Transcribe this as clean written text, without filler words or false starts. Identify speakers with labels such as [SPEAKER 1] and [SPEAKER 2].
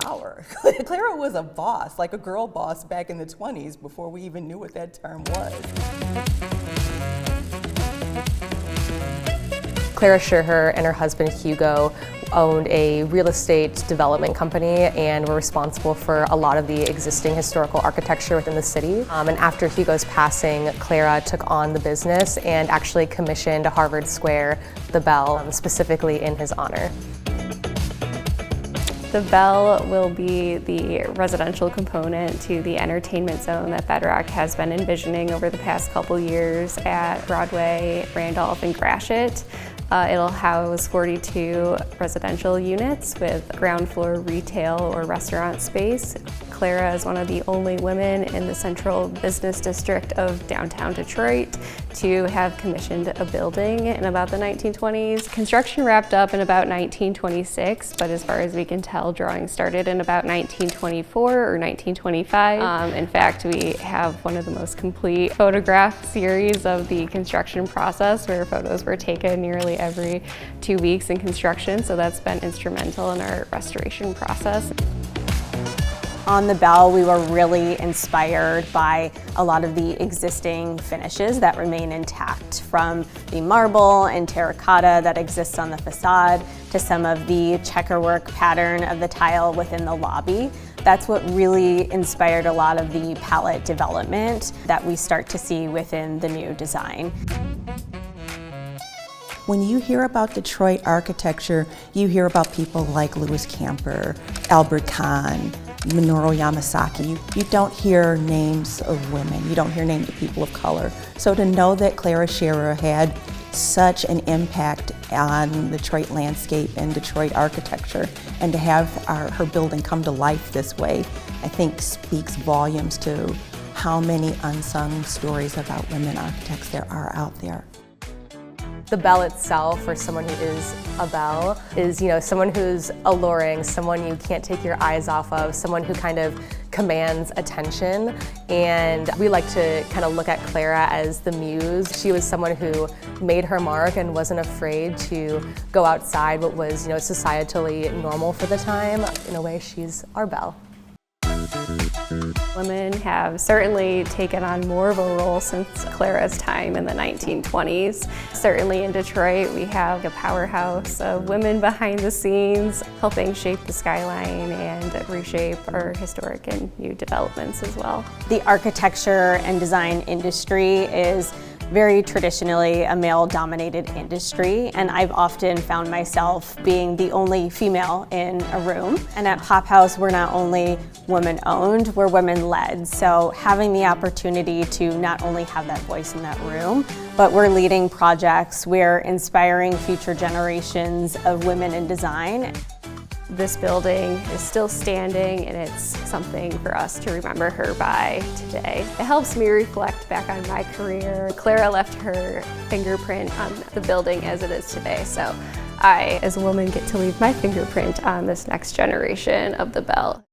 [SPEAKER 1] power. Clara was a boss, like a girl boss back in the 20s before we even knew what that term was.
[SPEAKER 2] Clara Scherer and her husband Hugo owned a real estate development company and were responsible for a lot of the existing historical architecture within the city. And after Hugo's passing, Clara took on the business and actually commissioned Harvard Square, the Belle, specifically in his honor.
[SPEAKER 3] The Belle will be the residential component to the entertainment zone that Bedrock has been envisioning over the past couple years at Broadway, Randolph, and Gratiot. It'll house 42 residential units with ground floor retail or restaurant space. Clara is one of the only women in the central business district of downtown Detroit to have commissioned a building in about the 1920s. Construction wrapped up in about 1926, but as far as we can tell, drawings started in about 1924 or 1925. In fact, we have one of the most complete photograph series of the construction process, where photos were taken nearly every 2 weeks in construction, so that's been instrumental in our restoration process.
[SPEAKER 4] On the Belle, we were really inspired by a lot of the existing finishes that remain intact, from the marble and terracotta that exists on the facade to some of the checkerwork pattern of the tile within the lobby. That's what really inspired a lot of the palette development that we start to see within the new design.
[SPEAKER 1] When you hear about Detroit architecture, you hear about people like Louis Camper, Albert Kahn, Minoru Yamasaki. You don't hear names of women, you don't hear names of people of color. So to know that Clara Scherer had such an impact on the Detroit landscape and Detroit architecture, and to have her building come to life this way, I think speaks volumes to how many unsung stories about women architects there are out there.
[SPEAKER 2] The Belle itself, for someone who is a Belle, is someone who's alluring, someone you can't take your eyes off of, someone who kind of commands attention. And we like to kind of look at Clara as the muse. She was someone who made her mark and wasn't afraid to go outside what was societally normal for the time. In a way, she's our Belle.
[SPEAKER 3] Women have certainly taken on more of a role since Clara's time in the 1920s. Certainly in Detroit, we have a powerhouse of women behind the scenes, helping shape the skyline and reshape our historic and new developments as well.
[SPEAKER 4] The architecture and design industry is very traditionally a male-dominated industry, and I've often found myself being the only female in a room. And at Pophouse, we're not only women-owned, we're women-led. So having the opportunity to not only have that voice in that room, but we're leading projects, we're inspiring future generations of women in design.
[SPEAKER 3] This building is still standing, and it's something for us to remember her by today. It helps me reflect back on my career. Clara left her fingerprint on the building as it is today, so I, as a woman, get to leave my fingerprint on this next generation of the Belle.